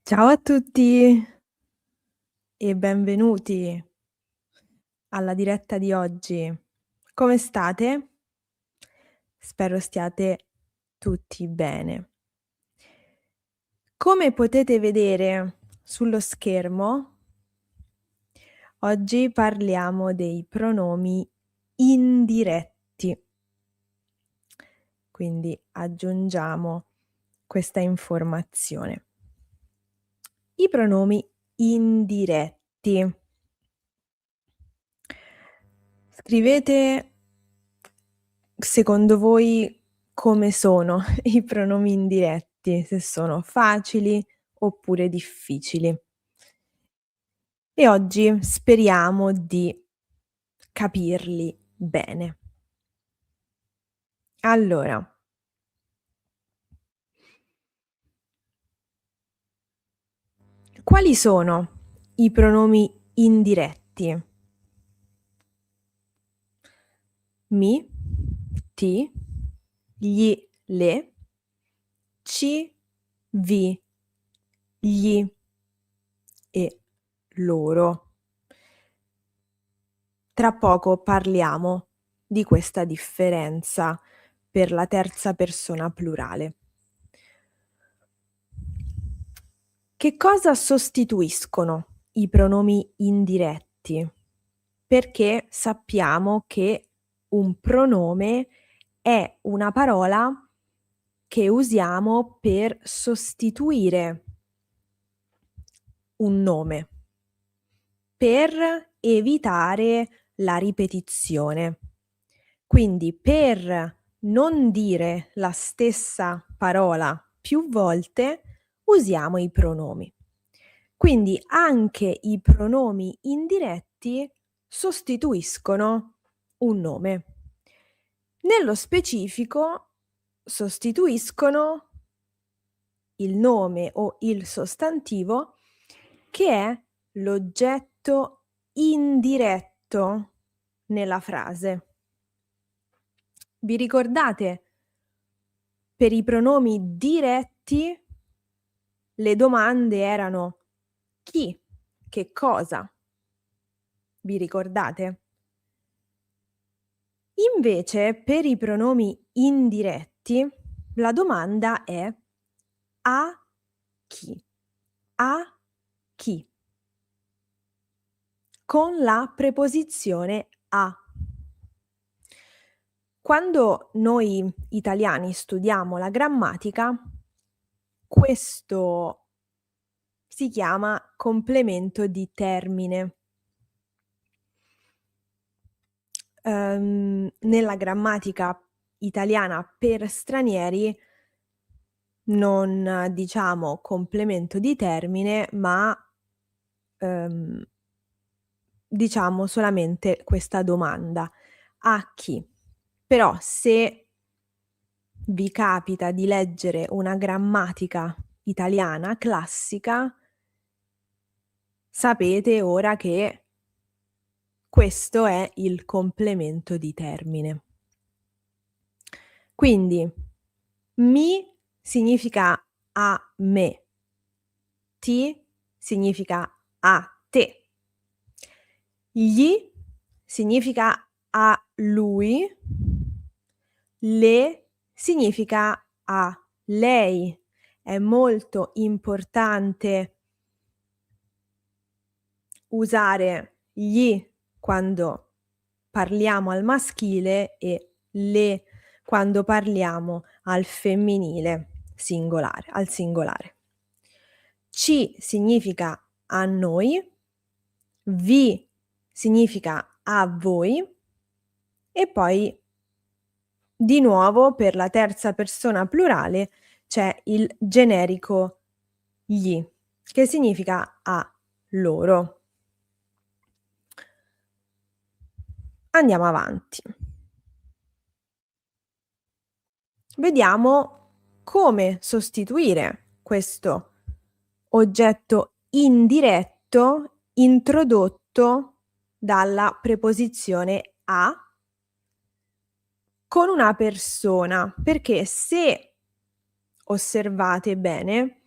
Ciao a tutti e benvenuti alla diretta di oggi. Come state? Spero stiate tutti bene. Come potete vedere sullo schermo, oggi parliamo dei pronomi indiretti. Quindi aggiungiamo questa informazione. I pronomi indiretti. Scrivete secondo voi come sono i pronomi indiretti, se sono facili oppure difficili. E oggi speriamo di capirli bene. Allora, quali sono i pronomi indiretti? Mi, ti, gli, le, ci, vi, gli e loro. Tra poco parliamo di questa differenza per la terza persona plurale. Che cosa sostituiscono i pronomi indiretti? Perché sappiamo che un pronome è una parola che usiamo per sostituire un nome, per evitare la ripetizione. Quindi per non dire la stessa parola più volte usiamo i pronomi. Quindi anche i pronomi indiretti sostituiscono un nome. Nello specifico sostituiscono il nome o il sostantivo che è l'oggetto indiretto nella frase. Vi ricordate? Per i pronomi diretti le domande erano chi, che cosa. Vi ricordate? Invece per i pronomi indiretti la domanda è a chi? A chi? Con la preposizione a. Quando noi italiani studiamo la grammatica, questo si chiama complemento di termine. Nella grammatica italiana per stranieri non diciamo complemento di termine, ma, ehm, diciamo solamente questa domanda: "A chi?" Però se vi capita di leggere una grammatica italiana classica, sapete ora che questo è il complemento di termine. Quindi mi significa a me, ti significa a te, gli significa a lui, le significa a lei. È molto importante usare gli quando parliamo al maschile e le quando parliamo al femminile singolare al singolare. Ci significa a noi, vi significa a voi e poi di nuovo per la terza persona plurale c'è il generico gli, che significa a loro. Andiamo avanti. Vediamo come sostituire questo oggetto indiretto introdotto dalla preposizione a con una persona, perché se osservate bene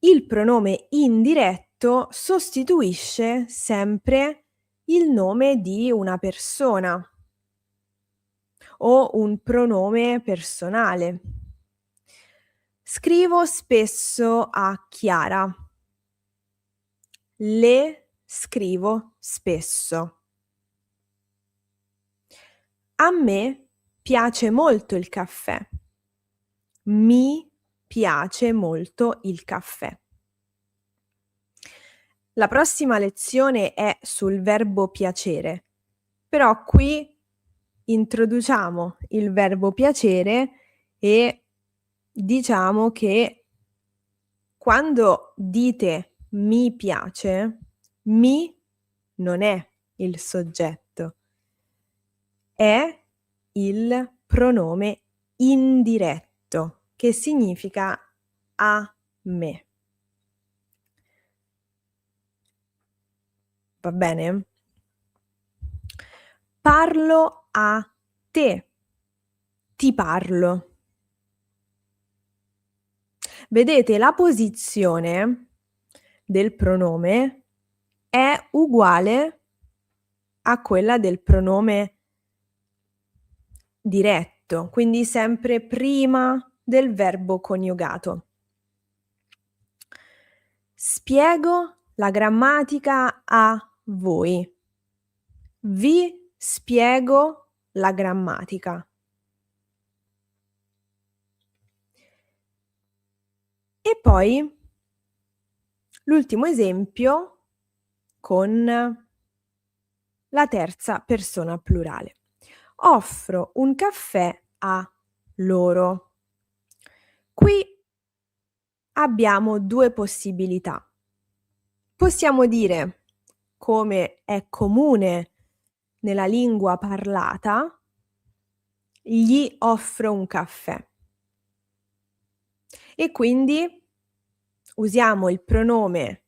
il pronome indiretto sostituisce sempre il nome di una persona o un pronome personale. Scrivo spesso a Chiara. Le scrivo spesso. A me piace molto il caffè. Mi piace molto il caffè. La prossima lezione è sul verbo piacere, però qui introduciamo il verbo piacere e diciamo che quando dite mi piace, mi non è il soggetto, è il pronome indiretto che significa a me. Va bene? Parlo a te. Ti parlo. Vedete, la posizione del pronome è uguale a quella del pronome diretto, quindi sempre prima del verbo coniugato. Spiego la grammatica a voi. Vi spiego la grammatica. E poi l'ultimo esempio con la terza persona plurale. Offro un caffè a loro. Qui abbiamo due possibilità. Possiamo dire, come è comune nella lingua parlata, gli offro un caffè. E quindi usiamo il pronome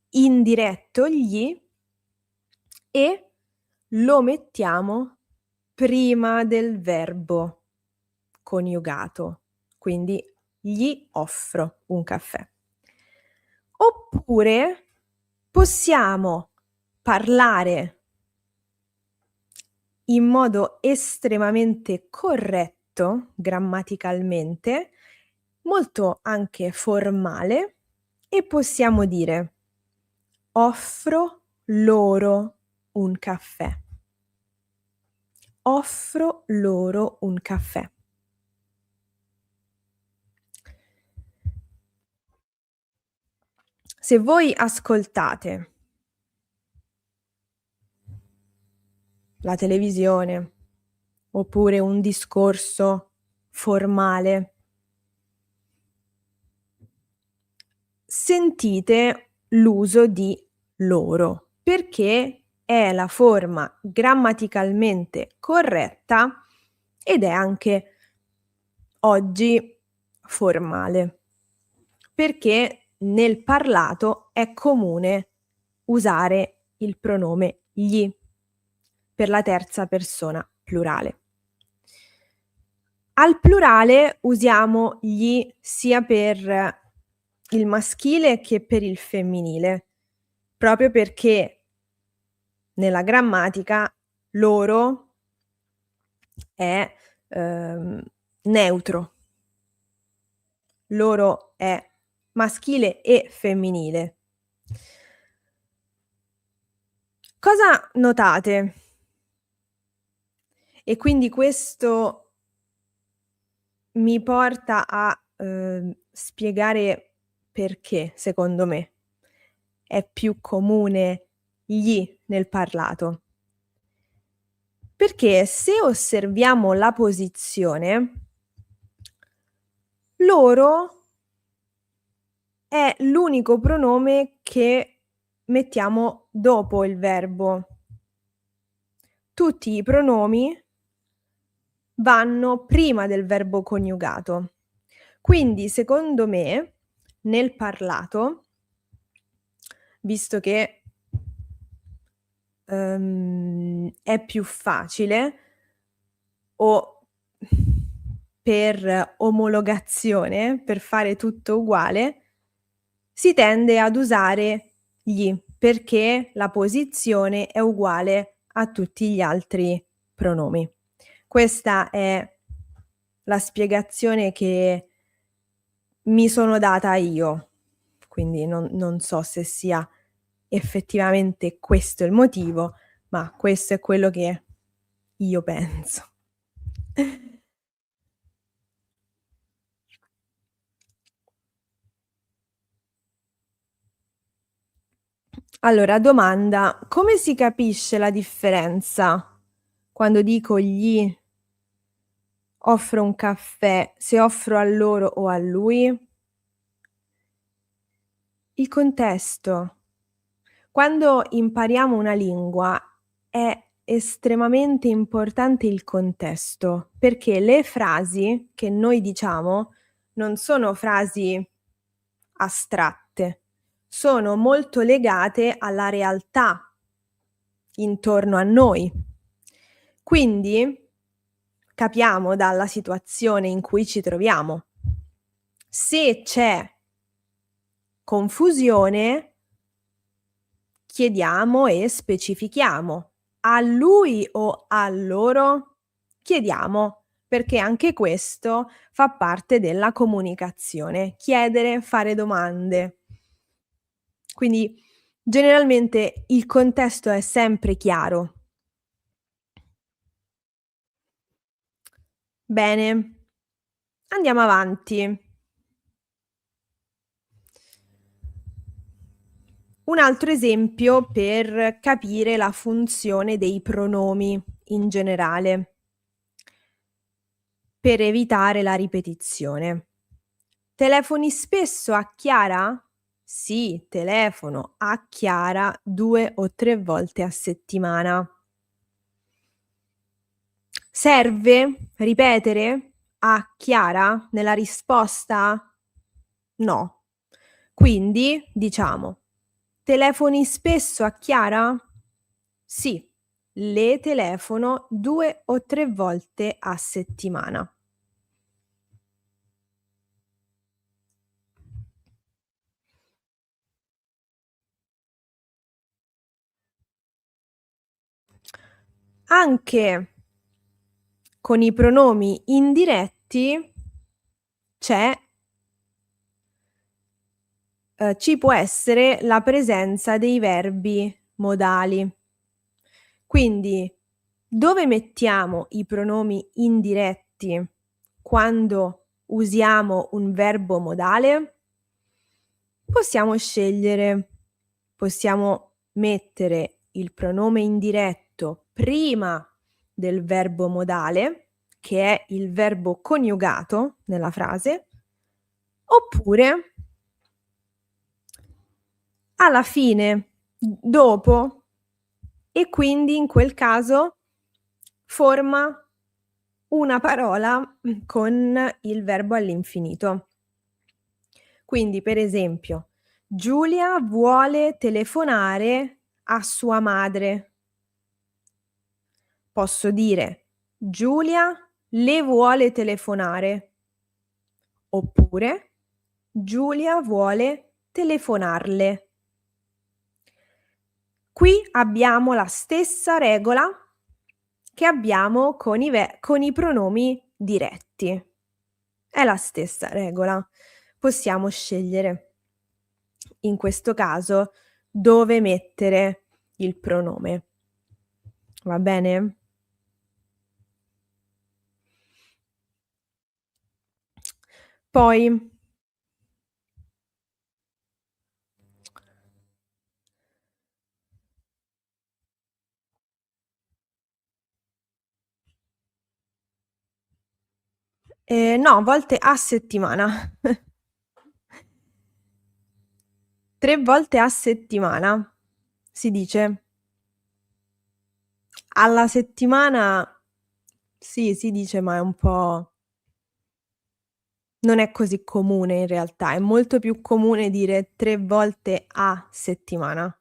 indiretto gli e lo mettiamo prima del verbo coniugato. Quindi gli offro un caffè. Oppure possiamo parlare in modo estremamente corretto, grammaticalmente, molto anche formale, e possiamo dire offro loro un caffè. Offro loro un caffè. Se voi ascoltate la televisione oppure un discorso formale, sentite l'uso di loro, perché è la forma grammaticalmente corretta ed è anche oggi formale, perché nel parlato è comune usare il pronome gli per la terza persona plurale. Al plurale usiamo gli sia per il maschile che per il femminile, proprio perché nella grammatica loro è neutro. Loro è maschile e femminile. Cosa notate? E quindi questo mi porta a spiegare perché, secondo me, è più comune gli nel parlato. Perché se osserviamo la posizione, loro è l'unico pronome che mettiamo dopo il verbo. Tutti i pronomi vanno prima del verbo coniugato. Quindi, secondo me, nel parlato, visto che è più facile o per omologazione, per fare tutto uguale, si tende ad usare gli, perché la posizione è uguale a tutti gli altri pronomi. Questa è la spiegazione che mi sono data io, quindi non so se sia effettivamente questo il motivo, ma questo è quello che io penso. Allora, domanda: come si capisce la differenza quando dico gli offro un caffè, se offro a loro o a lui? Il contesto. Quando impariamo una lingua è estremamente importante il contesto, perché le frasi che noi diciamo non sono frasi astratte, sono molto legate alla realtà intorno a noi. Quindi capiamo dalla situazione in cui ci troviamo. Se c'è confusione, chiediamo e specifichiamo. A lui o a loro? Chiediamo, perché anche questo fa parte della comunicazione. Chiedere, fare domande. Quindi generalmente il contesto è sempre chiaro. Bene, andiamo avanti. Un altro esempio per capire la funzione dei pronomi in generale, per evitare la ripetizione. Telefoni spesso a Chiara? Sì, telefono a Chiara 2 o 3 volte a settimana. Serve ripetere a Chiara nella risposta? No. Quindi diciamo: telefoni spesso a Chiara? Sì, le telefono 2 o 3 volte a settimana. Anche con i pronomi indiretti c'è ci può essere la presenza dei verbi modali. Quindi, dove mettiamo i pronomi indiretti quando usiamo un verbo modale? Possiamo scegliere. Possiamo mettere il pronome indiretto prima del verbo modale, che è il verbo coniugato nella frase, oppure alla fine, dopo, e quindi in quel caso forma una parola, con il verbo all'infinito. Quindi per esempio: Giulia vuole telefonare a sua madre. Posso dire: Giulia le vuole telefonare, oppure Giulia vuole telefonarle. Qui abbiamo la stessa regola che abbiamo con i pronomi diretti. È la stessa regola. Possiamo scegliere, in questo caso, dove mettere il pronome. Va bene? Poi no, a volte a settimana. 3 volte a settimana si dice. Alla settimana sì, si dice, ma è un po' non è così comune in realtà, è molto più comune dire 3 volte a settimana.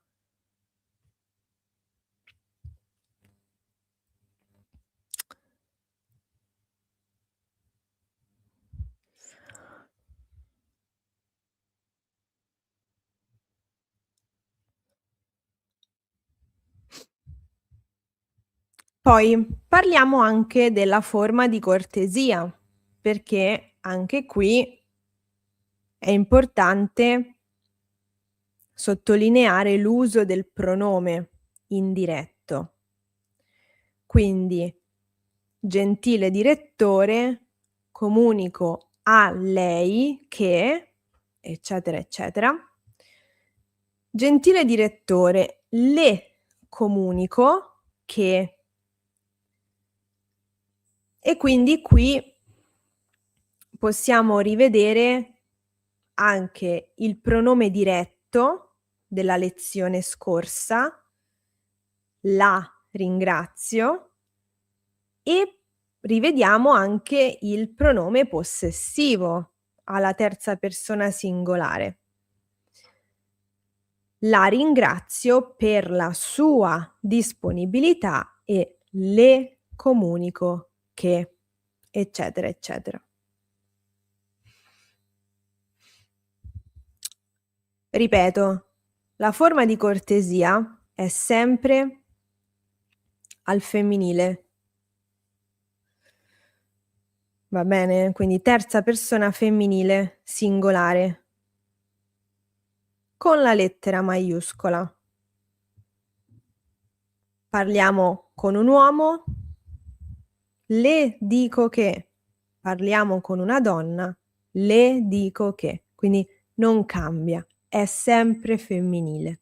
Poi parliamo anche della forma di cortesia, perché anche qui è importante sottolineare l'uso del pronome indiretto. Quindi, gentile direttore, comunico a lei che, eccetera, eccetera. Gentile direttore, le comunico che, e quindi qui possiamo rivedere anche il pronome diretto della lezione scorsa, la ringrazio, e rivediamo anche il pronome possessivo alla terza persona singolare. La ringrazio per la sua disponibilità e le comunico che, eccetera, eccetera. Ripeto, la forma di cortesia è sempre al femminile. Va bene? Quindi terza persona femminile singolare con la lettera maiuscola. Parliamo con un uomo, le dico che. Parliamo con una donna, le dico che. Quindi non cambia, è sempre femminile.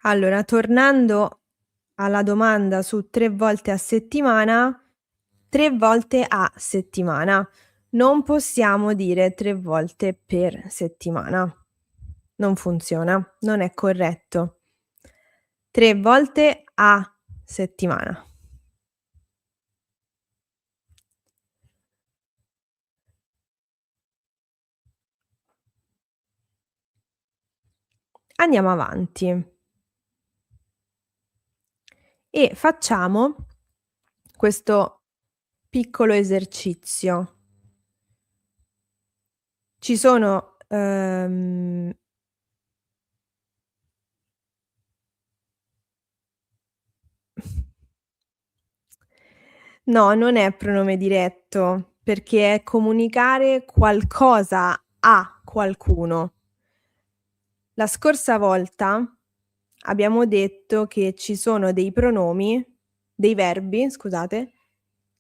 Allora, tornando alla domanda su 3 volte a settimana, 3 volte a settimana. Non possiamo dire 3 volte per settimana. Non funziona, non è corretto. 3 volte a settimana. Andiamo avanti e facciamo questo piccolo esercizio. Ci sono, no, non è pronome diretto, perché è comunicare qualcosa a qualcuno. La scorsa volta abbiamo detto che ci sono dei verbi, scusate,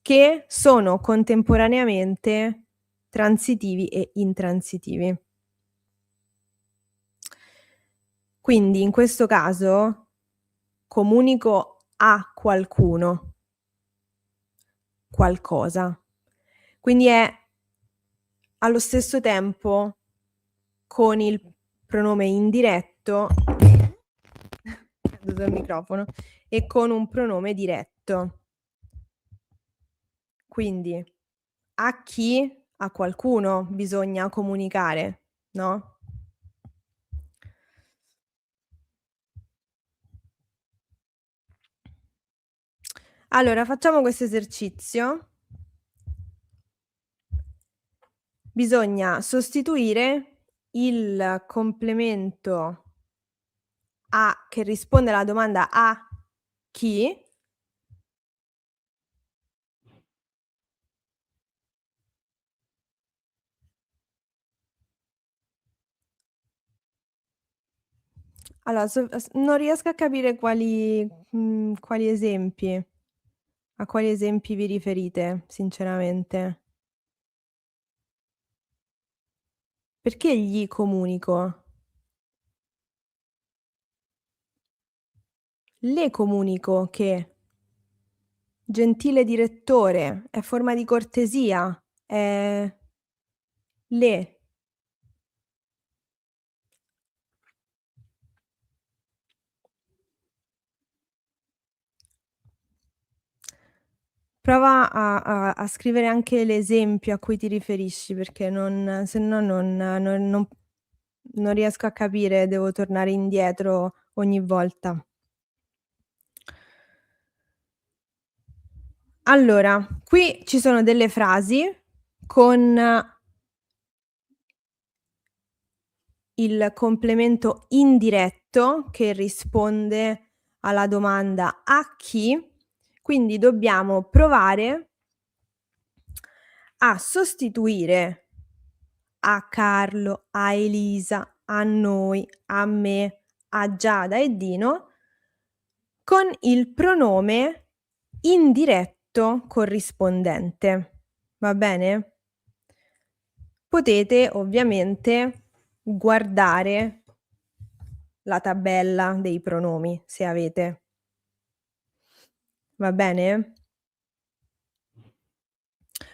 che sono contemporaneamente transitivi e intransitivi. Quindi in questo caso comunico a qualcuno qualcosa. Quindi è allo stesso tempo con il pronome indiretto caduto il microfono, e con un pronome diretto. Quindi a chi? A qualcuno bisogna comunicare, no? Allora facciamo questo esercizio. Bisogna sostituire il complemento a che risponde alla domanda "a chi?" Allora non riesco a capire quali esempi. A quali esempi vi riferite, sinceramente? Perché gli comunico? Le comunico che. Gentile direttore, è forma di cortesia, è le. Prova a scrivere anche l'esempio a cui ti riferisci, perché sennò non riesco a capire, devo tornare indietro ogni volta. Allora, qui ci sono delle frasi con il complemento indiretto che risponde alla domanda "a chi?", quindi dobbiamo provare a sostituire a Carlo, a Elisa, a noi, a me, a Giada e Dino con il pronome indiretto corrispondente. Va bene? Potete ovviamente guardare la tabella dei pronomi se avete. Va bene?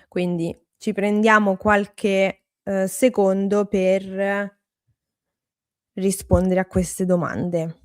Quindi ci prendiamo qualche, secondo per rispondere a queste domande.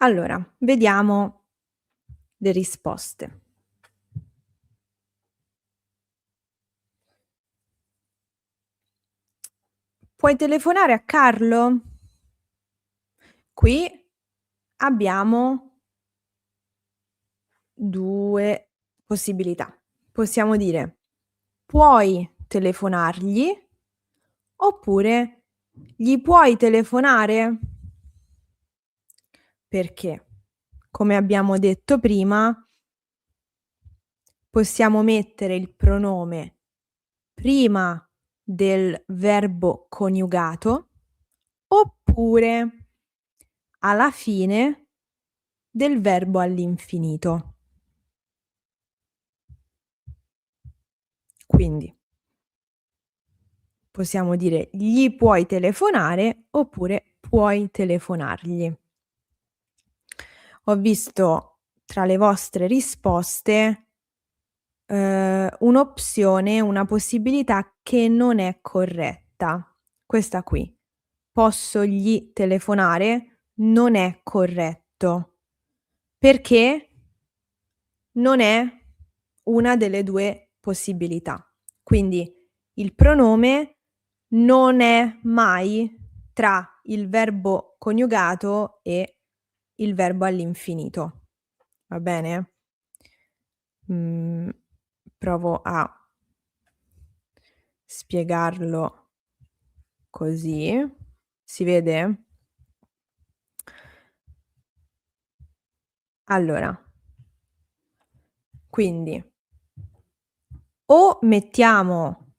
Allora, vediamo le risposte. Puoi telefonare a Carlo? Qui abbiamo 2 possibilità. Possiamo dire: puoi telefonargli oppure gli puoi telefonare? Perché, come abbiamo detto prima, possiamo mettere il pronome prima del verbo coniugato oppure alla fine del verbo all'infinito. Quindi possiamo dire: gli puoi telefonare oppure puoi telefonargli. Ho visto tra le vostre risposte, un'opzione, una possibilità che non è corretta. Questa qui. Posso gli telefonare non è corretto, perché non è una delle 2 possibilità. Quindi il pronome non è mai tra il verbo coniugato e il verbo all'infinito. Va bene? Mhmm, provo a spiegarlo così. Si vede? Allora, quindi o mettiamo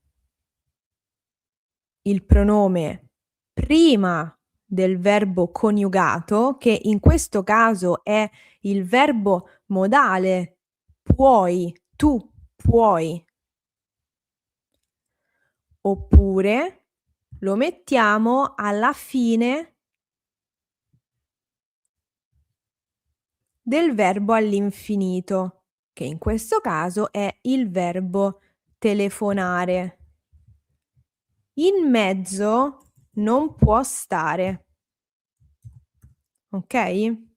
il pronome prima del verbo coniugato, che in questo caso è il verbo modale puoi, tu puoi, oppure lo mettiamo alla fine del verbo all'infinito, che in questo caso è il verbo telefonare. In mezzo non può stare, okay?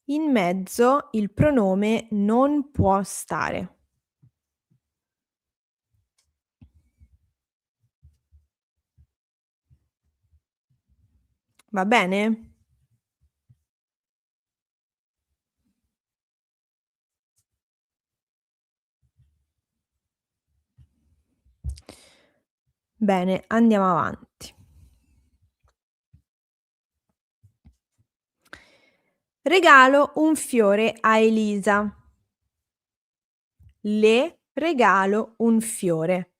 In mezzo il pronome non può stare. Va bene? Bene, andiamo avanti. Regalo un fiore a Elisa. Le regalo un fiore.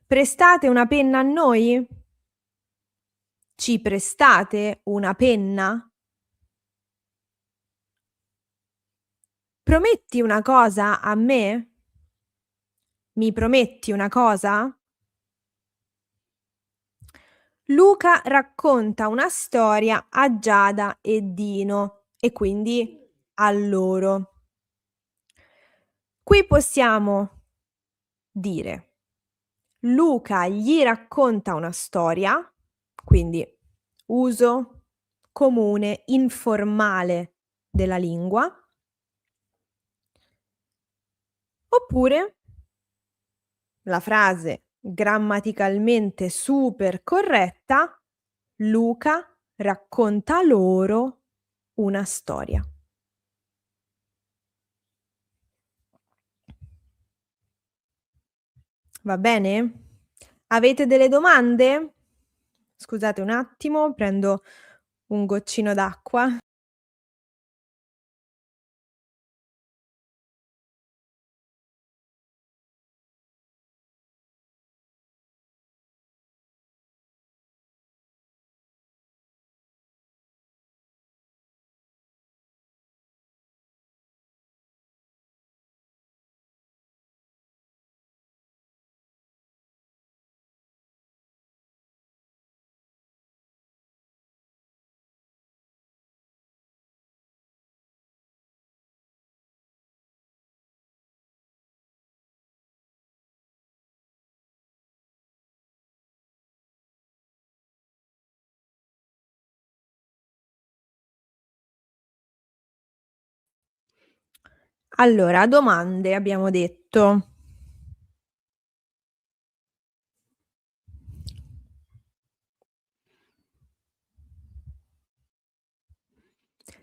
Prestate una penna a noi? Ci prestate una penna? Prometti una cosa a me? Mi prometti una cosa? Luca racconta una storia a Giada e Dino e quindi a loro. Qui possiamo dire: Luca gli racconta una storia, quindi uso comune, informale della lingua, oppure la frase grammaticalmente super corretta: Luca racconta loro una storia. Va bene? Avete delle domande? Scusate un attimo, prendo un goccino d'acqua. Allora, domande abbiamo detto.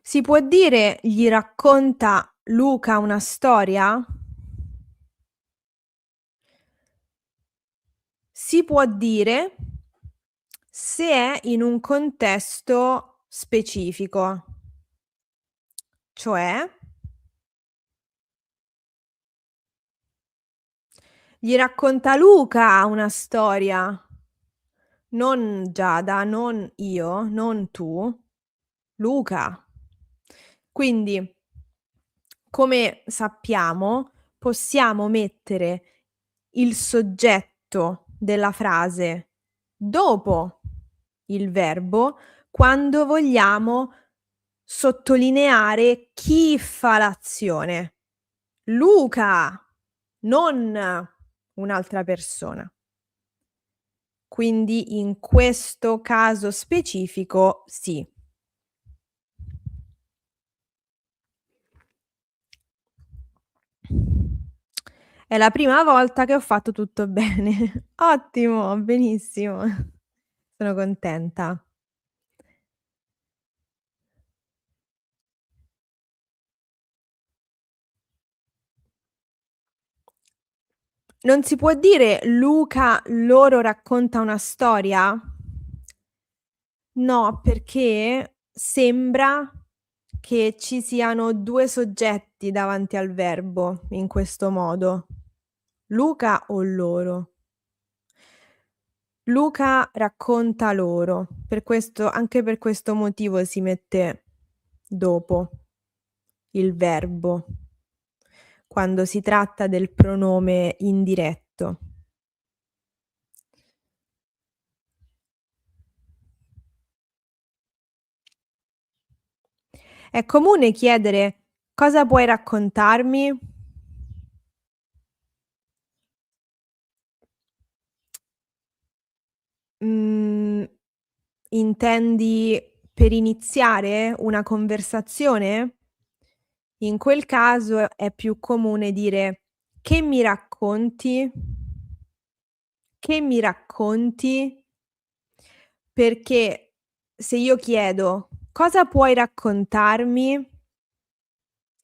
Si può dire: "Gli racconta Luca una storia?" Si può dire se è in un contesto specifico, cioè: "Gli racconta Luca una storia?" Non Giada, non io, non tu, Luca. Quindi, come sappiamo, possiamo mettere il soggetto della frase dopo il verbo quando vogliamo sottolineare chi fa l'azione. Luca, non un'altra persona. Quindi in questo caso specifico sì. È la prima volta che ho fatto tutto bene. Ottimo, benissimo. Sono contenta. Non si può dire: "Luca loro racconta una storia"? No, perché sembra che ci siano 2 soggetti davanti al verbo in questo modo. Luca o loro. Luca racconta loro. Per questo anche per questo motivo si mette dopo il verbo, quando si tratta del pronome indiretto. È comune chiedere: "Cosa puoi raccontarmi?" Mhmm, intendi per iniziare una conversazione? In quel caso è più comune dire: "Che mi racconti?" "Che mi racconti?" Perché se io chiedo: "Cosa puoi raccontarmi?"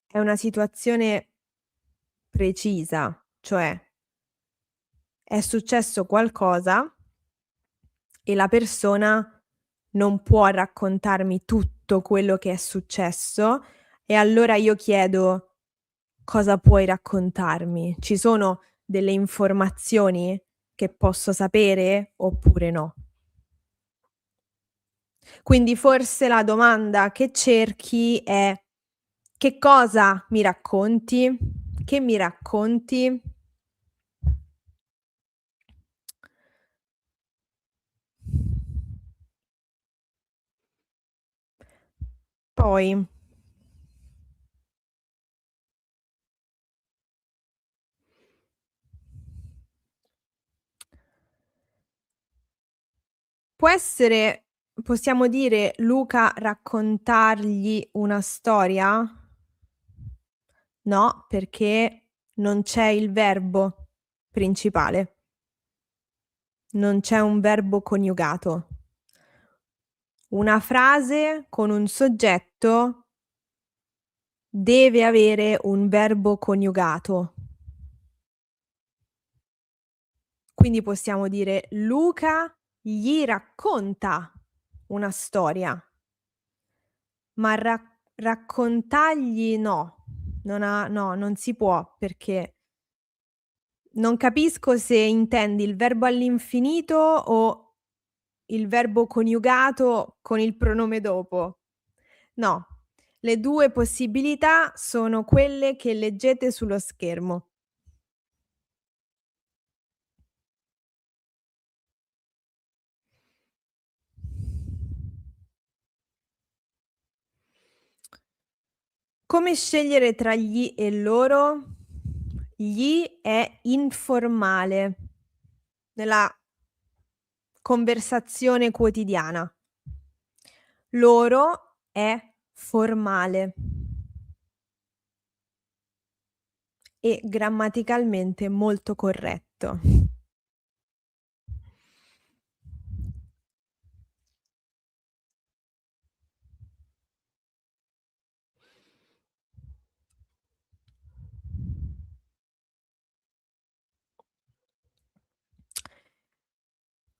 È una situazione precisa, cioè è successo qualcosa e la persona non può raccontarmi tutto quello che è successo e allora io chiedo: "Cosa puoi raccontarmi?" Ci sono delle informazioni che posso sapere oppure no? Quindi forse la domanda che cerchi è: "Che cosa mi racconti? Che mi racconti?" Poi può essere possiamo dire: "Luca raccontargli una storia?" No, perché non c'è il verbo principale, non c'è un verbo coniugato. Una frase con un soggetto deve avere un verbo coniugato. Quindi possiamo dire: "Luca gli racconta una storia", ma raccontargli no, non si può perché non capisco se intendi il verbo all'infinito o il verbo coniugato con il pronome dopo. No, le 2 possibilità sono quelle che leggete sullo schermo. Come scegliere tra gli e loro? Gli è informale nella conversazione quotidiana. Loro è formale. e grammaticalmente molto corretto.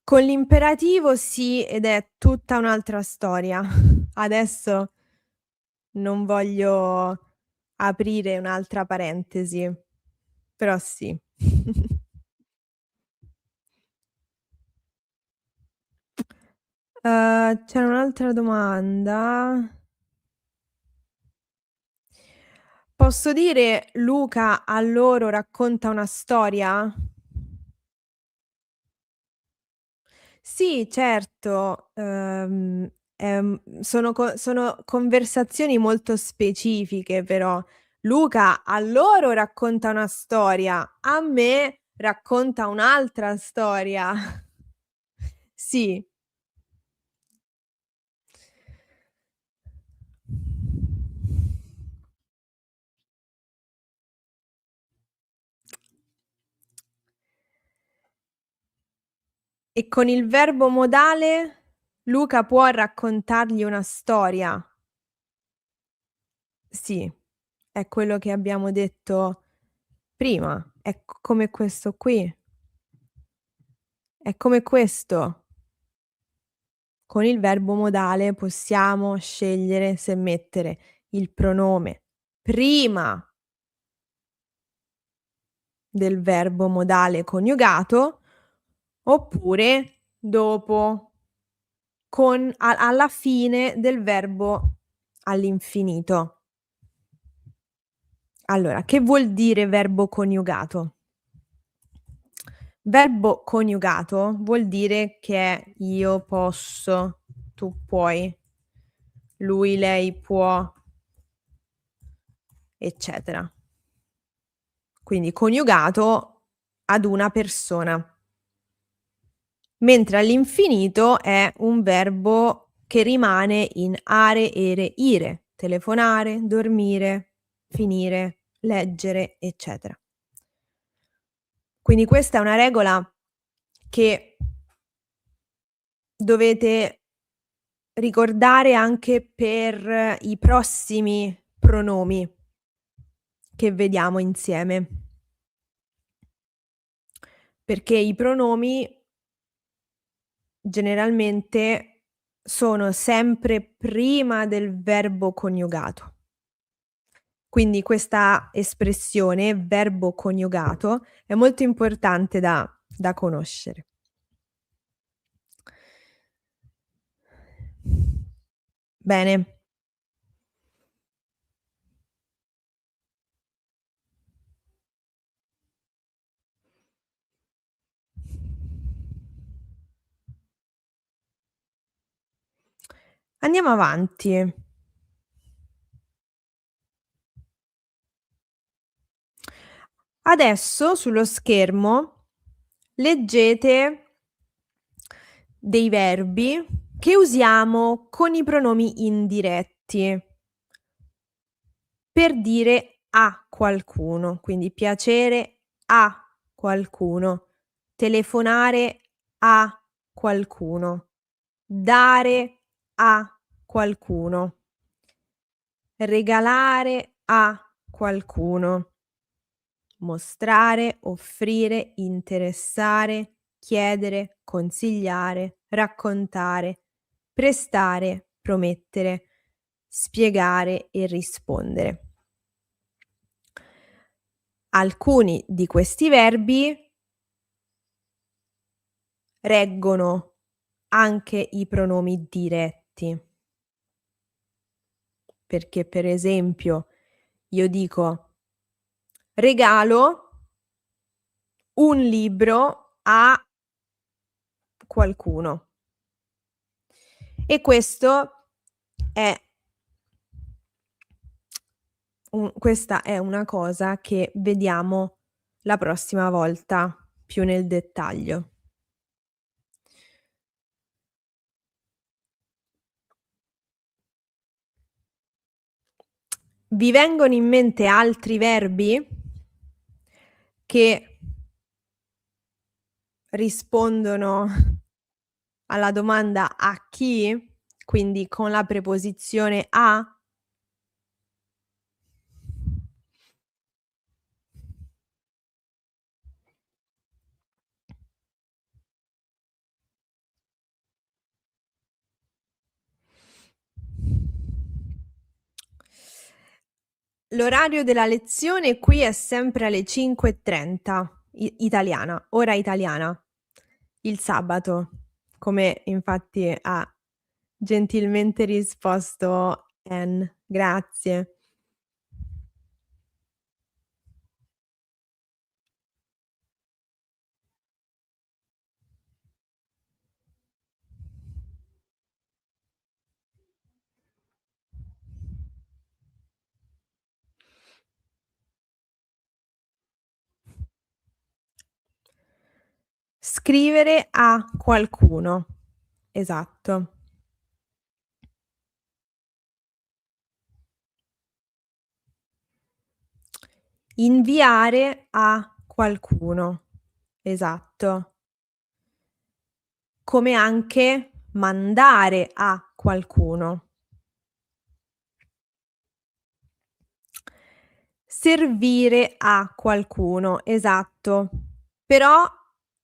Con l'imperativo sì, ed è tutta un'altra storia. Adesso non voglio aprire un'altra parentesi, però sì. C'era un'altra domanda. Posso dire: "Luca a loro racconta una storia?" Sì, certo, sono conversazioni molto specifiche però. Luca a loro racconta una storia, a me racconta un'altra storia. Sì. E con il verbo modale Luca può raccontargli una storia. Sì, è quello che abbiamo detto prima, è come questo qui. È come questo. Con il verbo modale possiamo scegliere se mettere il pronome prima del verbo modale coniugato oppure dopo, con alla fine del verbo all'infinito. Allora, che vuol dire verbo coniugato? Verbo coniugato vuol dire che è io posso, tu puoi, lui, lei può, eccetera. Quindi coniugato ad una persona. Mentre all'infinito è un verbo che rimane in are, ere, ire: telefonare, dormire, finire, leggere, eccetera. Quindi questa è una regola che dovete ricordare anche per i prossimi pronomi che vediamo insieme. Perché i pronomi generalmente sono sempre prima del verbo coniugato. Quindi questa espressione, verbo coniugato, è molto importante da conoscere. Bene. Andiamo avanti. Adesso sullo schermo leggete dei verbi che usiamo con i pronomi indiretti per dire a qualcuno, quindi piacere a qualcuno, telefonare a qualcuno, dare a qualcuno, regalare a qualcuno, mostrare, offrire, interessare, chiedere, consigliare, raccontare, prestare, promettere, spiegare e rispondere. Alcuni di questi verbi reggono anche i pronomi diretti. Perché per esempio io dico: regalo un libro a qualcuno. E questo è questa è una cosa che vediamo la prossima volta più nel dettaglio. Vi vengono in mente altri verbi? che rispondono alla domanda "a chi?", quindi con la preposizione a. L'orario della lezione qui è sempre alle 5:30 italiana, ora italiana, il sabato, come infatti ha gentilmente risposto Anne. Grazie. Scrivere a qualcuno. Esatto. Inviare a qualcuno. Esatto. Come anche mandare a qualcuno. Servire a qualcuno, esatto, però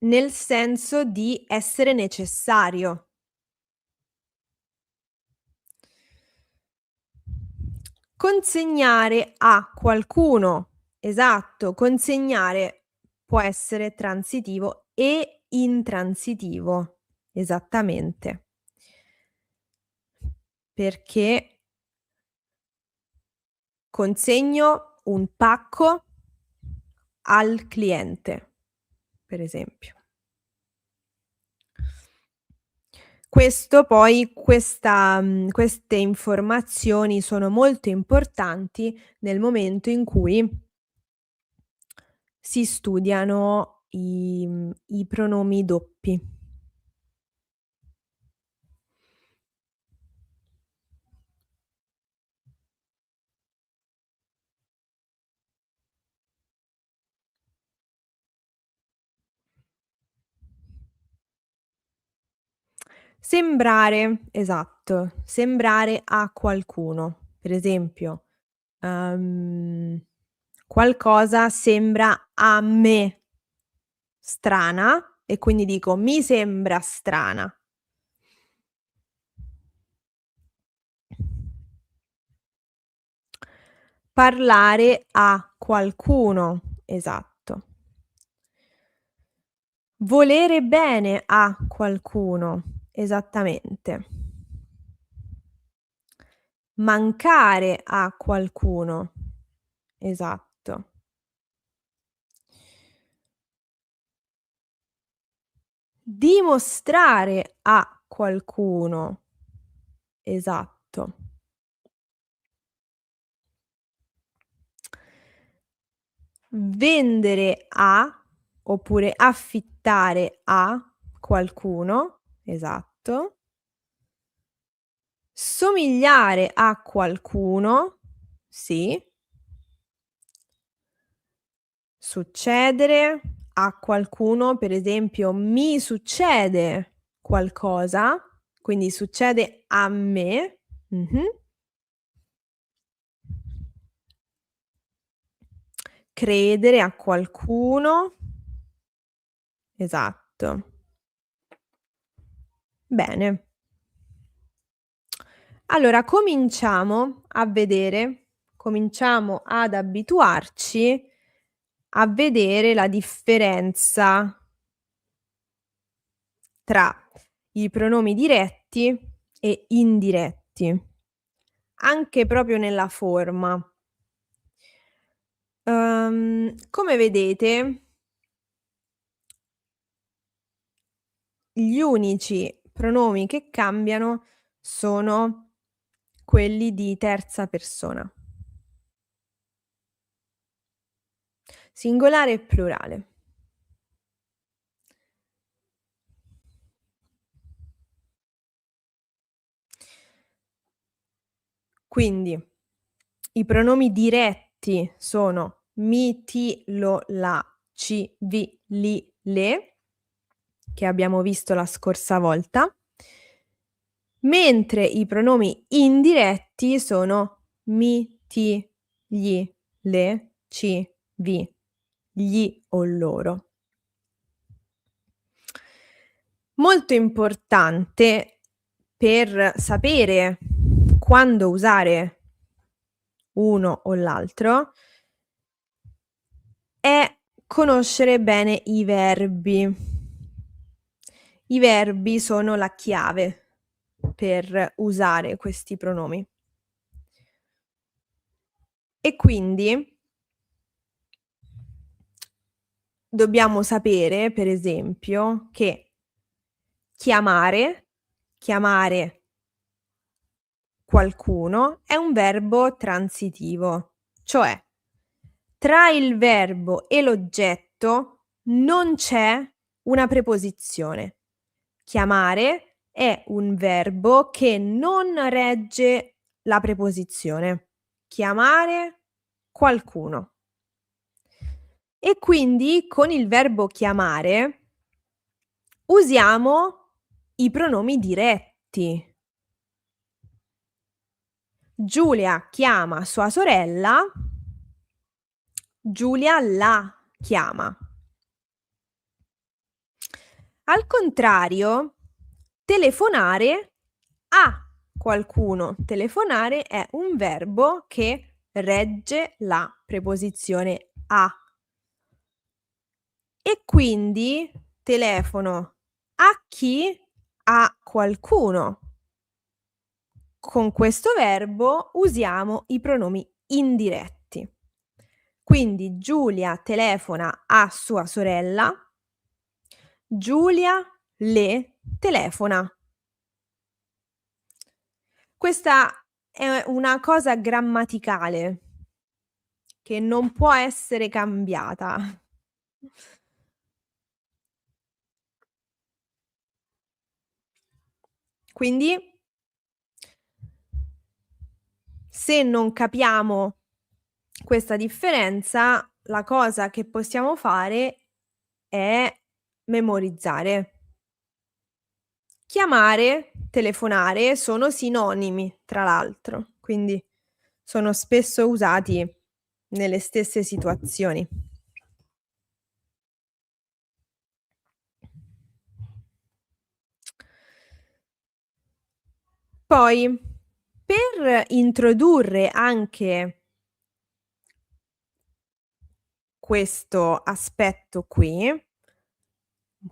nel senso di essere necessario. Consegnare a qualcuno, esatto, consegnare può essere transitivo e intransitivo, esattamente. Perché consegno un pacco al cliente, per esempio. Queste informazioni sono molto importanti nel momento in cui si studiano i pronomi doppi. Sembrare, esatto, sembrare a qualcuno. Per esempio, uhm, qualcosa sembra a me strana e quindi dico: "Mi sembra strana". Parlare a qualcuno, esatto. Volere bene a qualcuno, esattamente. Mancare a qualcuno, esatto. Dimostrare a qualcuno, esatto. Vendere a, oppure affittare a qualcuno, esatto. Somigliare a qualcuno, sì. Succedere a qualcuno, per esempio: "Mi succede qualcosa", quindi succede a me. Mh-mh. Credere a qualcuno, esatto. Bene. Allora cominciamo ad abituarci a vedere la differenza tra i pronomi diretti e indiretti, anche proprio nella forma. Come vedete, gli unici pronomi che cambiano sono quelli di terza persona, singolare e plurale. Quindi i pronomi diretti sono mi, ti, lo, la ci, vi, li, le, che abbiamo visto la scorsa volta, mentre i pronomi indiretti sono mi, ti, gli, le, ci, vi, gli o loro. Molto importante per sapere quando usare uno o l'altro è conoscere bene i verbi. I verbi sono la chiave per usare questi pronomi. E quindi dobbiamo sapere, per esempio, che chiamare qualcuno è un verbo transitivo, cioè tra il verbo e l'oggetto non c'è una preposizione. Chiamare è un verbo che non regge la preposizione. Chiamare qualcuno. E quindi con il verbo chiamare usiamo i pronomi diretti. Giulia chiama sua sorella, Giulia la chiama. Al contrario, telefonare a qualcuno. Telefonare è un verbo che regge la preposizione a. E quindi telefono a chi? A qualcuno. Con questo verbo usiamo i pronomi indiretti. Quindi Giulia telefona a sua sorella, Giulia le telefona. Questa è una cosa grammaticale che non può essere cambiata. Quindi se non capiamo questa differenza, la cosa che possiamo fare è memorizzare. Chiamare, telefonare sono sinonimi, tra l'altro, quindi sono spesso usati nelle stesse situazioni. Poi, per introdurre anche questo aspetto qui,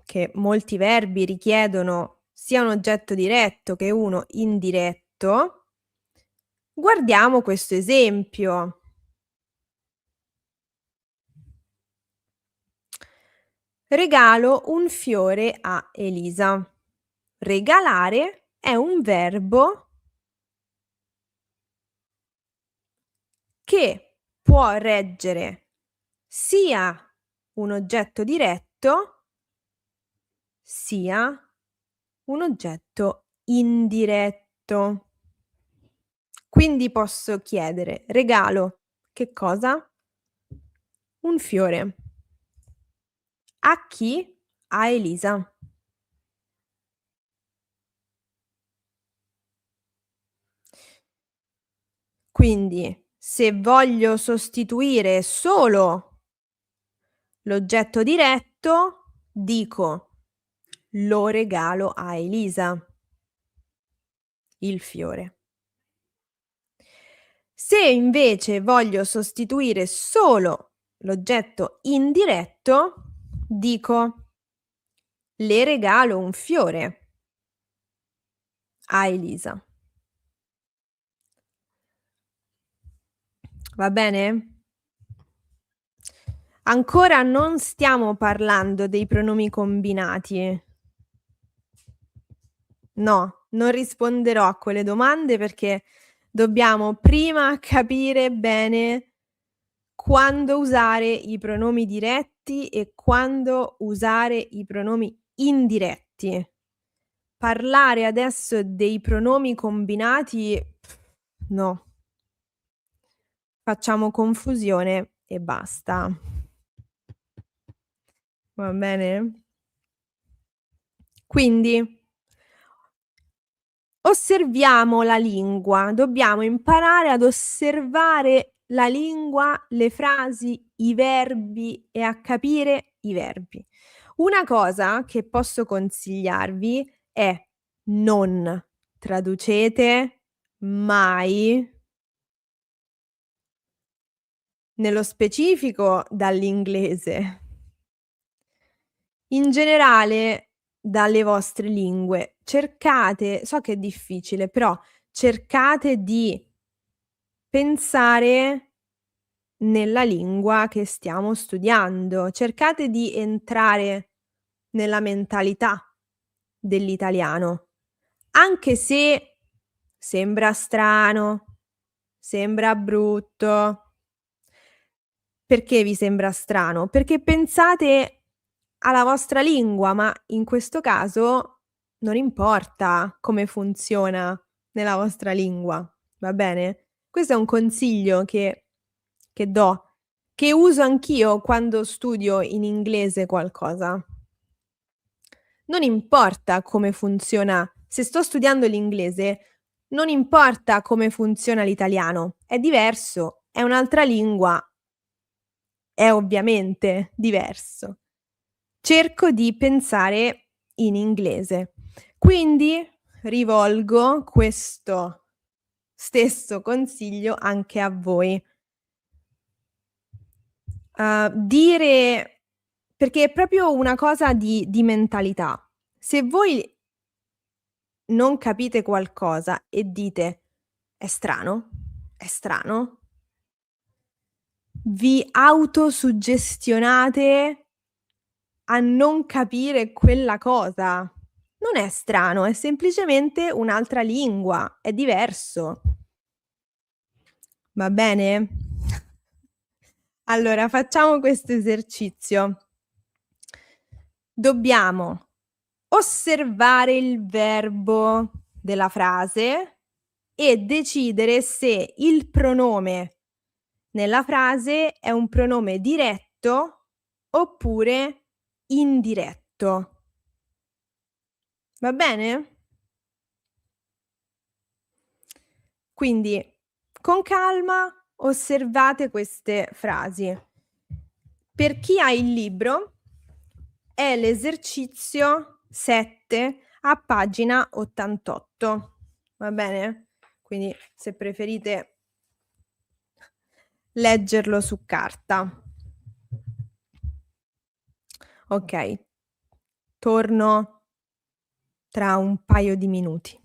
che molti verbi richiedono sia un oggetto diretto che uno indiretto, guardiamo questo esempio. Regalo un fiore a Elisa. Regalare è un verbo che può reggere sia un oggetto diretto, sia un oggetto indiretto. Quindi posso chiedere: regalo che cosa? Un fiore. A chi? A Elisa. Quindi, se voglio sostituire solo l'oggetto diretto, dico: lo regalo a Elisa, il fiore. Se invece voglio sostituire solo l'oggetto indiretto, dico: le regalo un fiore a Elisa. Va bene? Ancora non stiamo parlando dei pronomi combinati. No, non risponderò a quelle domande perché dobbiamo prima capire bene quando usare i pronomi diretti e quando usare i pronomi indiretti. Parlare adesso dei pronomi combinati, no. Facciamo confusione e basta. Va bene? Quindi osserviamo la lingua, dobbiamo imparare ad osservare la lingua, le frasi, i verbi e a capire i verbi. Una cosa che posso consigliarvi è: non traducete mai nello specifico dall'inglese, in generale dalle vostre lingue. Cercate, so che è difficile, però cercate di pensare nella lingua che stiamo studiando. Cercate di entrare nella mentalità dell'italiano, anche se sembra strano, sembra brutto. Perché vi sembra strano? Perché pensate alla vostra lingua, ma in questo caso non importa come funziona nella vostra lingua, va bene? Questo è un consiglio che do, che uso anch'io quando studio in inglese qualcosa. Non importa come funziona, se sto studiando l'inglese, non importa come funziona l'italiano, è diverso, è un'altra lingua, è ovviamente diverso. Cerco di pensare in inglese. Quindi rivolgo questo stesso consiglio anche a voi. Dire, perché è proprio una cosa di mentalità. Se voi non capite qualcosa e dite: "È strano? È strano?" Vi autosuggestionate a non capire quella cosa. Non è strano, è semplicemente un'altra lingua, è diverso. Va bene? Allora facciamo questo esercizio. Dobbiamo osservare il verbo della frase e decidere se il pronome nella frase è un pronome diretto oppure indiretto. Va bene? Quindi con calma osservate queste frasi. Per chi ha il libro è l'esercizio 7 a pagina 88. Va bene? Quindi se preferite leggerlo su carta. Okay, torno tra un paio di minuti.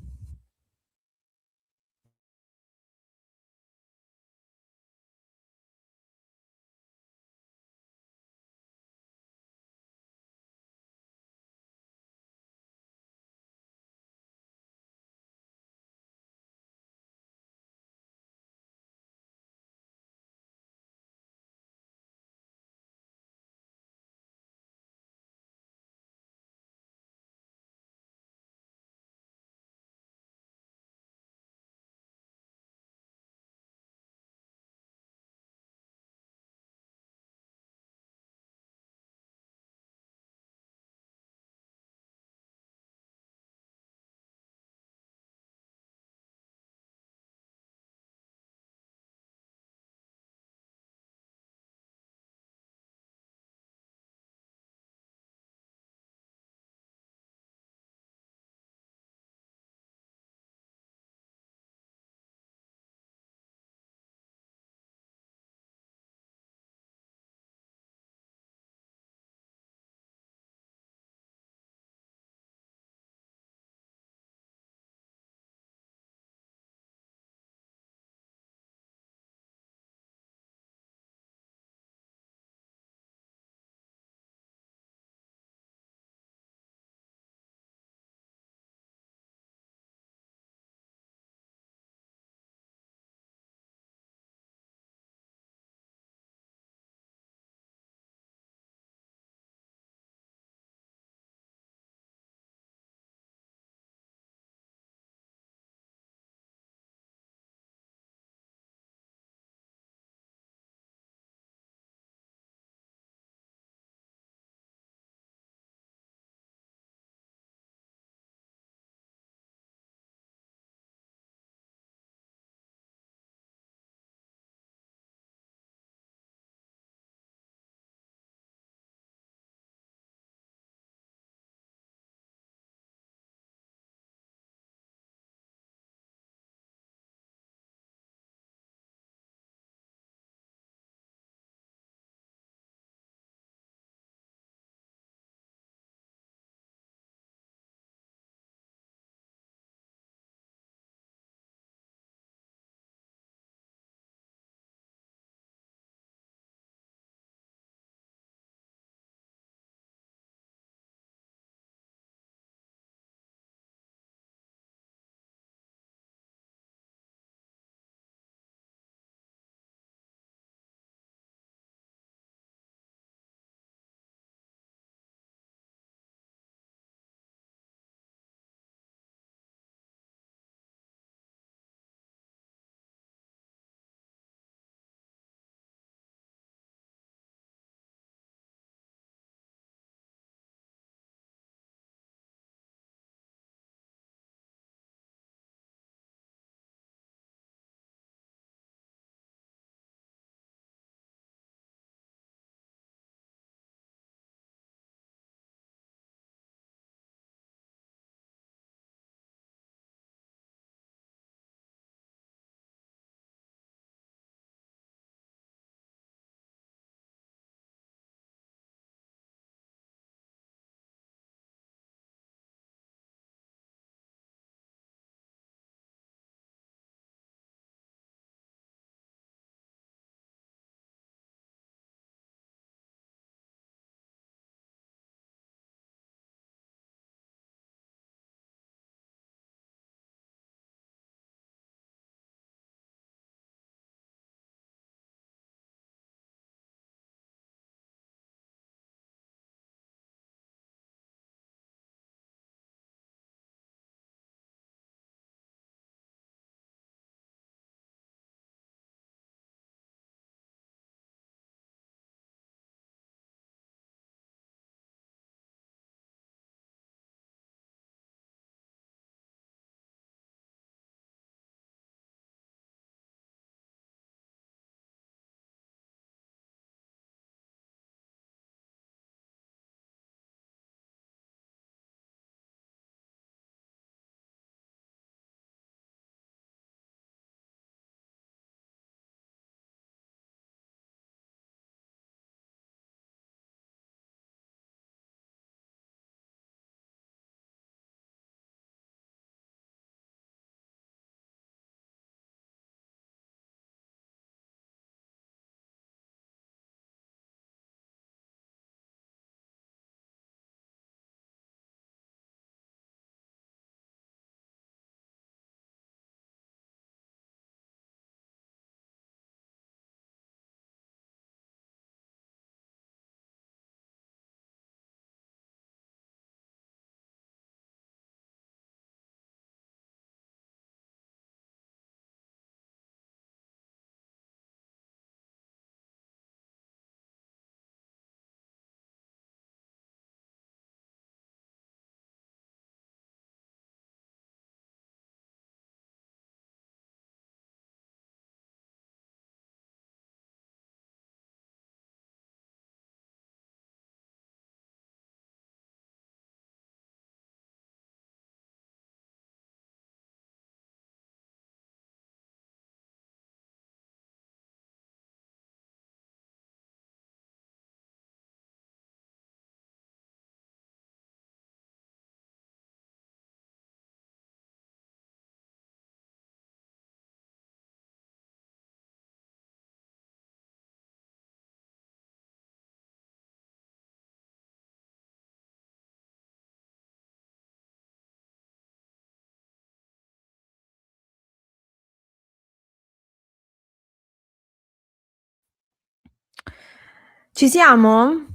Ci siamo?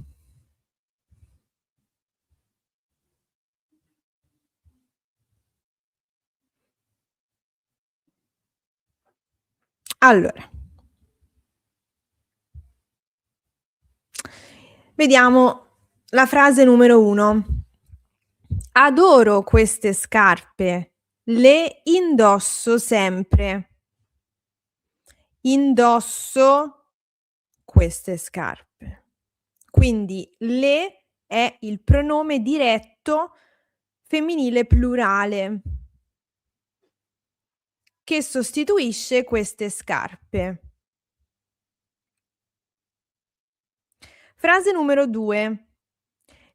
Allora, vediamo la frase numero 1. Adoro queste scarpe, le indosso sempre. Indosso queste scarpe. Quindi le è il pronome diretto femminile plurale che sostituisce queste scarpe. Frase numero 2.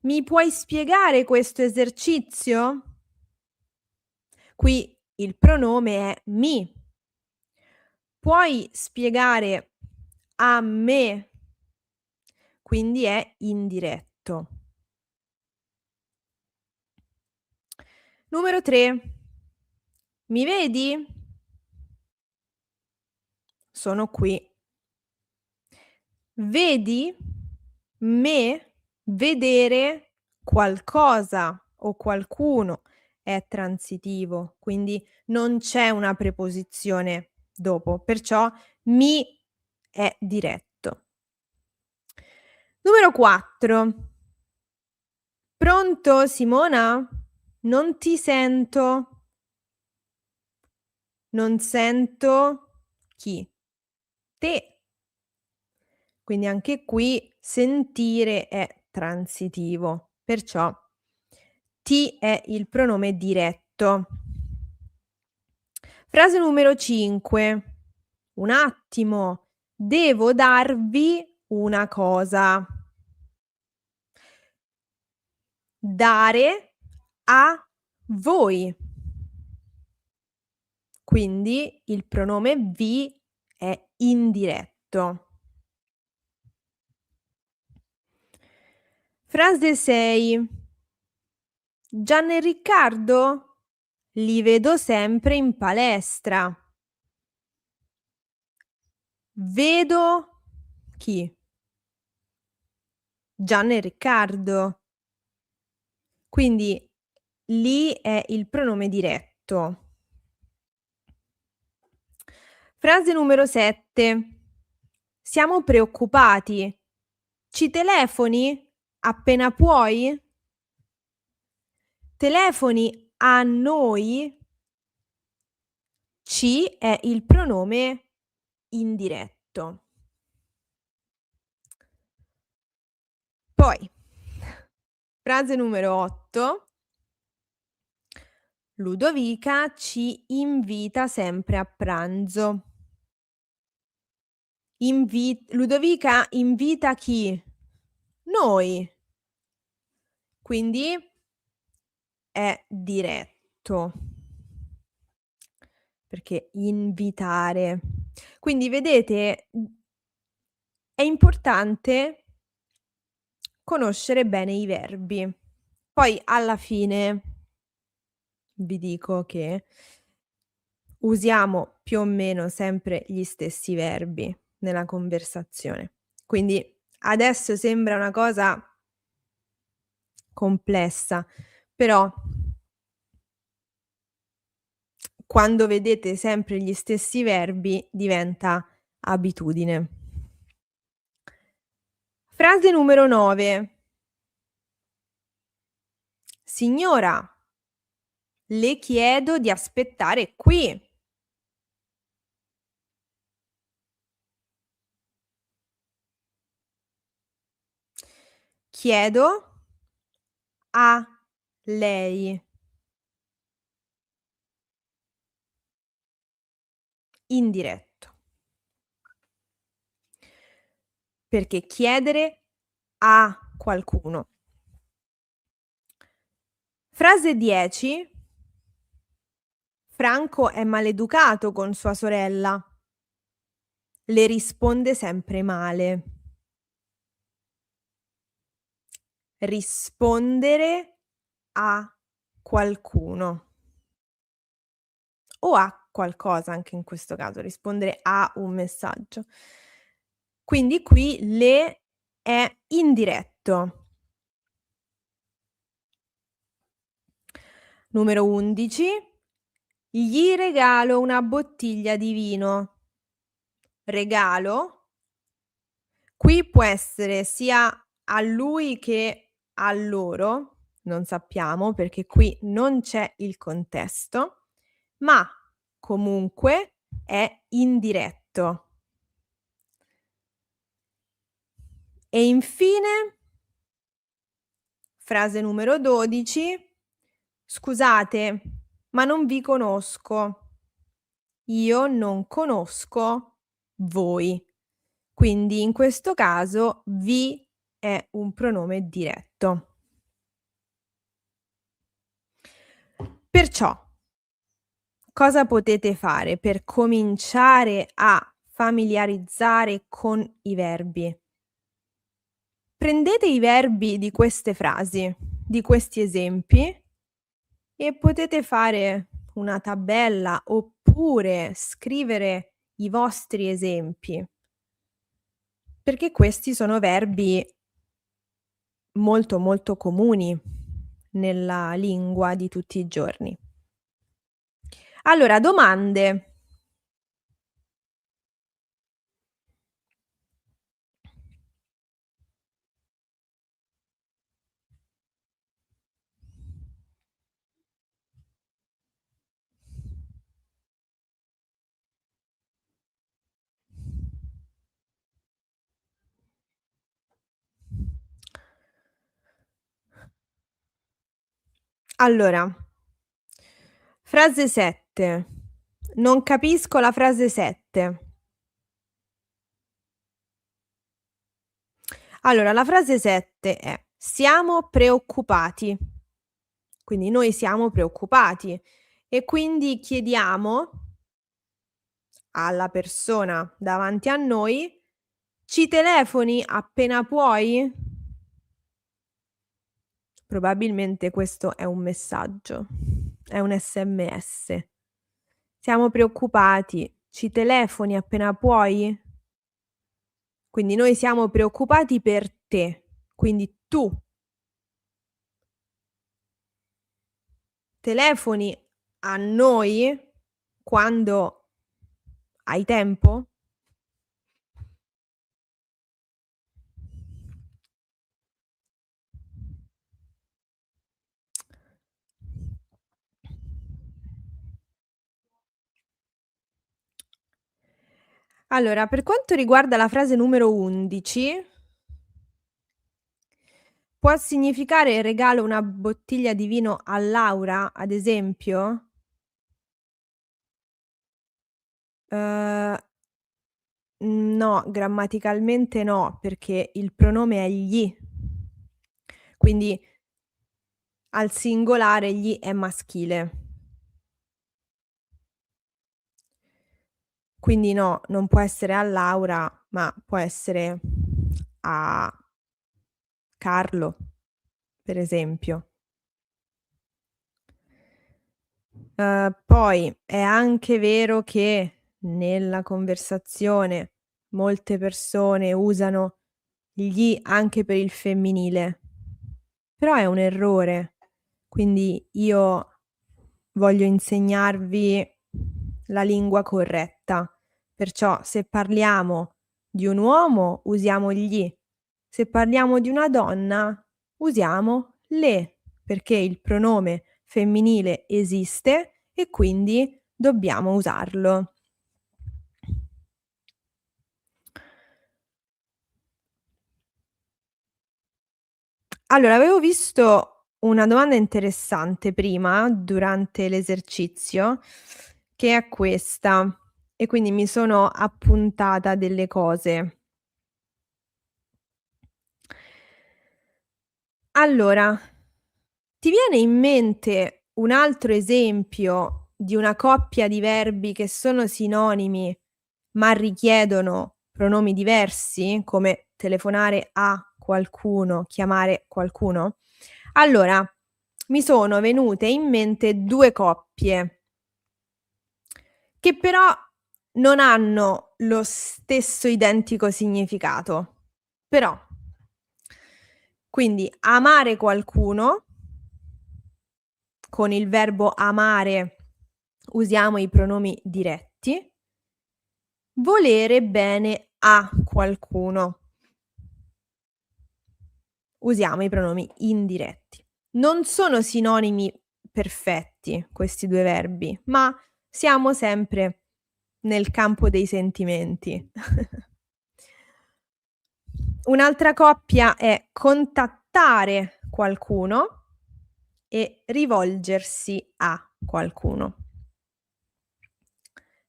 Mi puoi spiegare questo esercizio? Qui il pronome è mi. Puoi spiegare a me, quindi è indiretto. Numero 3. Mi vedi? Sono qui. Vedi? Me? Vedere qualcosa o qualcuno è transitivo, quindi non c'è una preposizione dopo, perciò mi è diretto. Numero 4. Pronto Simona? Non ti sento. Non sento chi? Te. Quindi anche qui sentire è transitivo, perciò ti è il pronome diretto. Frase numero 5. Un attimo, devo darvi una cosa. Dare a voi. Quindi il pronome vi è indiretto. Frase 6. Gianni e Riccardo? Li vedo sempre in palestra. Vedo chi? Gianni e Riccardo. Quindi li è il pronome diretto. Frase numero 7. Siamo preoccupati. Ci telefoni appena puoi? Telefoni a noi? Ci è il pronome indiretto. Poi, frase numero 8. Ludovica ci invita sempre a pranzo. Ludovica invita chi? Noi. Quindi è diretto. Perché invitare. Quindi vedete, è importante conoscere bene i verbi. Poi alla fine vi dico che usiamo più o meno sempre gli stessi verbi nella conversazione. Quindi adesso sembra una cosa complessa, però quando vedete sempre gli stessi verbi diventa abitudine. Frase numero 9. Signora, le chiedo di aspettare qui. Chiedo a lei. Indiretto. Perché chiedere a qualcuno. Frase 10. Franco è maleducato con sua sorella. Le risponde sempre male. Rispondere a qualcuno. O a qualcosa anche in questo caso, rispondere a un messaggio. Quindi qui le è indiretto. Numero 11. Gli regalo una bottiglia di vino. Regalo qui può essere sia a lui che a loro, non sappiamo perché qui non c'è il contesto, ma comunque è indiretto. E infine, frase numero 12: "Scusate, ma non vi conosco. Io non conosco voi". Quindi in questo caso vi è un pronome diretto. Perciò, cosa potete fare per cominciare a familiarizzare con i verbi? Prendete i verbi di queste frasi, di questi esempi e potete fare una tabella oppure scrivere i vostri esempi, perché questi sono verbi molto, molto comuni nella lingua di tutti i giorni. Allora, domande. Allora, frase 7. Non capisco la frase 7. Allora, la frase 7 è: siamo preoccupati. Quindi noi siamo preoccupati e quindi chiediamo alla persona davanti a noi: "Ci telefoni appena puoi?" Probabilmente questo è un messaggio, è un SMS. "Siamo preoccupati, ci telefoni appena puoi?" Quindi noi siamo preoccupati per te, quindi tu telefoni a noi quando hai tempo? Allora, per quanto riguarda la frase numero 11, può significare regalo una bottiglia di vino a Laura, ad esempio? Uhm, no, grammaticalmente no, perché il pronome è gli. Quindi al singolare gli è maschile. Quindi no, non può essere a Laura, ma può essere a Carlo, per esempio. Poi è anche vero che nella conversazione molte persone usano gli anche per il femminile, però è un errore. Quindi io voglio insegnarvi la lingua corretta. Perciò se parliamo di un uomo usiamo gli, se parliamo di una donna usiamo le, perché il pronome femminile esiste e quindi dobbiamo usarlo. Allora, avevo visto una domanda interessante prima, durante l'esercizio, che è questa, e quindi mi sono appuntata delle cose. Allora, ti viene in mente un altro esempio di una coppia di verbi che sono sinonimi, ma richiedono pronomi diversi, come telefonare a qualcuno, chiamare qualcuno? Allora, mi sono venute in mente 2 coppie che però non hanno lo stesso identico significato. Però Quindi amare qualcuno, con il verbo amare usiamo i pronomi diretti, volere bene a qualcuno, usiamo i pronomi indiretti. Non sono sinonimi perfetti questi 2 verbi, ma siamo sempre nel campo dei sentimenti. Un'altra coppia è contattare qualcuno e rivolgersi a qualcuno.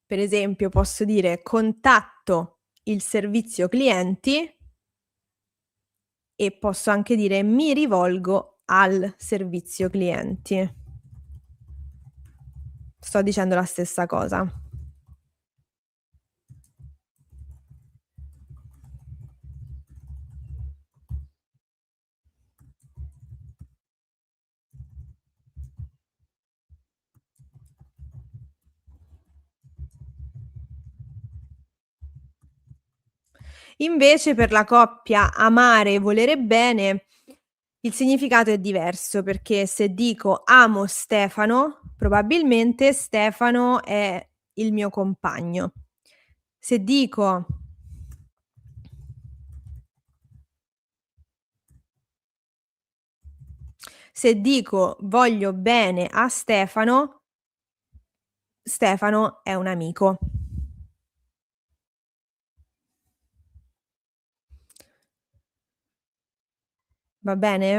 Per esempio posso dire: "Contatto il servizio clienti" e posso anche dire: "Mi rivolgo al servizio clienti". Sto dicendo la stessa cosa. Invece per la coppia amare e volere bene, il significato è diverso, perché se dico: "Amo Stefano", probabilmente Stefano è il mio compagno. Se dico se dico: "Voglio bene a Stefano", Stefano è un amico. Va bene?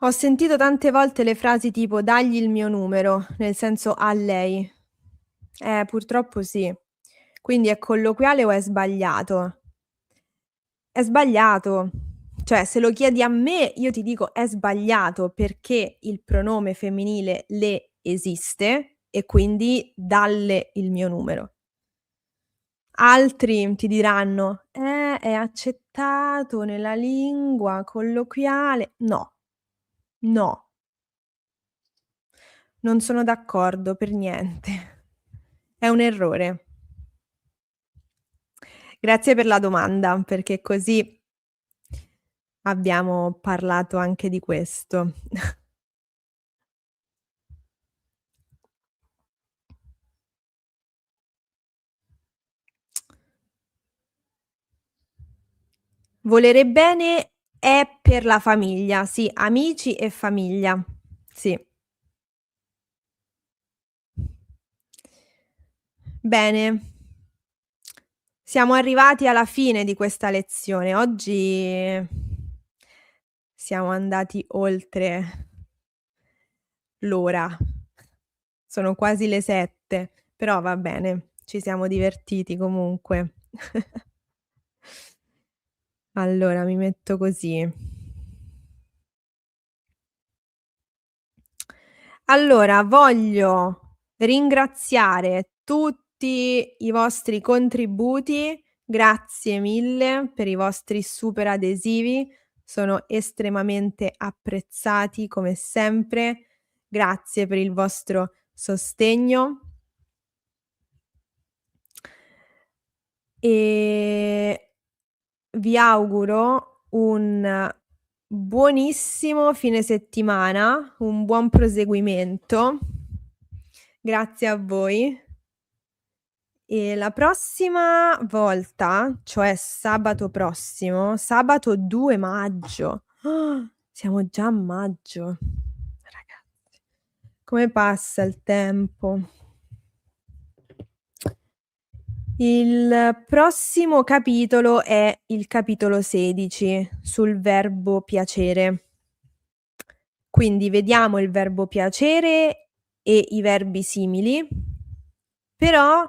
Ho sentito tante volte le frasi tipo: "Dagli il mio numero", nel senso a lei. Purtroppo sì. Quindi è colloquiale o è sbagliato? È sbagliato. Cioè, se lo chiedi a me, io ti dico è sbagliato perché il pronome femminile "le" esiste e quindi dalle il mio numero. Altri ti diranno: è accettato nella lingua colloquiale". No, no, non sono d'accordo per niente. È un errore. Grazie per la domanda, perché così abbiamo parlato anche di questo. Volere bene è per la famiglia, sì, amici e famiglia. Sì. Bene, siamo arrivati alla fine di questa lezione. Oggi siamo andati oltre l'ora. Sono quasi le 7, però va bene, ci siamo divertiti comunque. Allora mi metto così. Allora, voglio ringraziare tutti i vostri contributi. Grazie mille per i vostri super adesivi, sono estremamente apprezzati come sempre. Grazie per il vostro sostegno. Ehm, Vi auguro un buonissimo fine settimana, un buon proseguimento. Grazie a voi. E la prossima volta, cioè sabato prossimo, sabato 2 maggio. Siamo già a maggio. Ragazzi, come passa il tempo. Il prossimo capitolo è il capitolo 16 sul verbo piacere. Quindi vediamo il verbo piacere e i verbi simili, però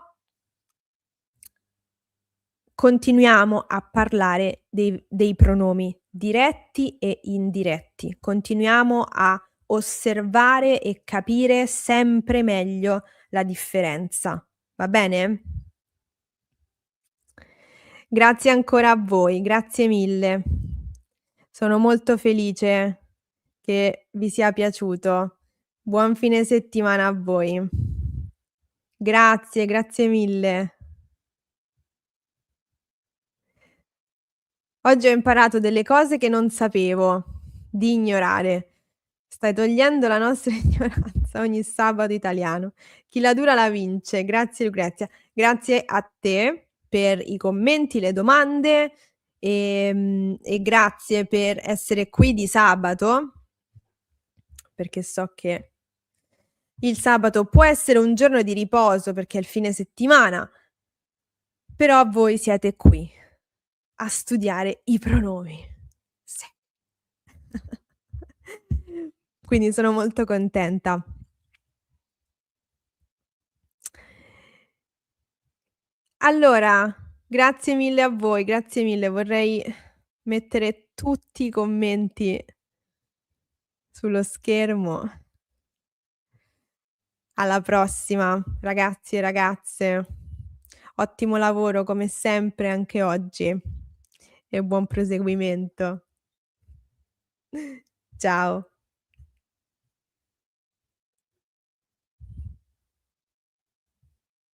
continuiamo a parlare dei pronomi diretti e indiretti. Continuiamo a osservare e capire sempre meglio la differenza. Va bene? Grazie ancora a voi, grazie mille. Sono molto felice che vi sia piaciuto. Buon fine settimana a voi. Grazie, grazie mille. Oggi ho imparato delle cose che non sapevo di ignorare. Stai togliendo la nostra ignoranza ogni sabato italiano. Chi la dura la vince. Grazie Lucrezia. Grazie a te per i commenti, le domande, e grazie per essere qui di sabato, perché so che il sabato può essere un giorno di riposo perché è il fine settimana, però voi siete qui a studiare i pronomi. Sì. Quindi sono molto contenta. Allora, grazie mille a voi, grazie mille. Vorrei mettere tutti i commenti sullo schermo. Alla prossima, ragazzi e ragazze. Ottimo lavoro come sempre anche oggi e buon proseguimento. Ciao.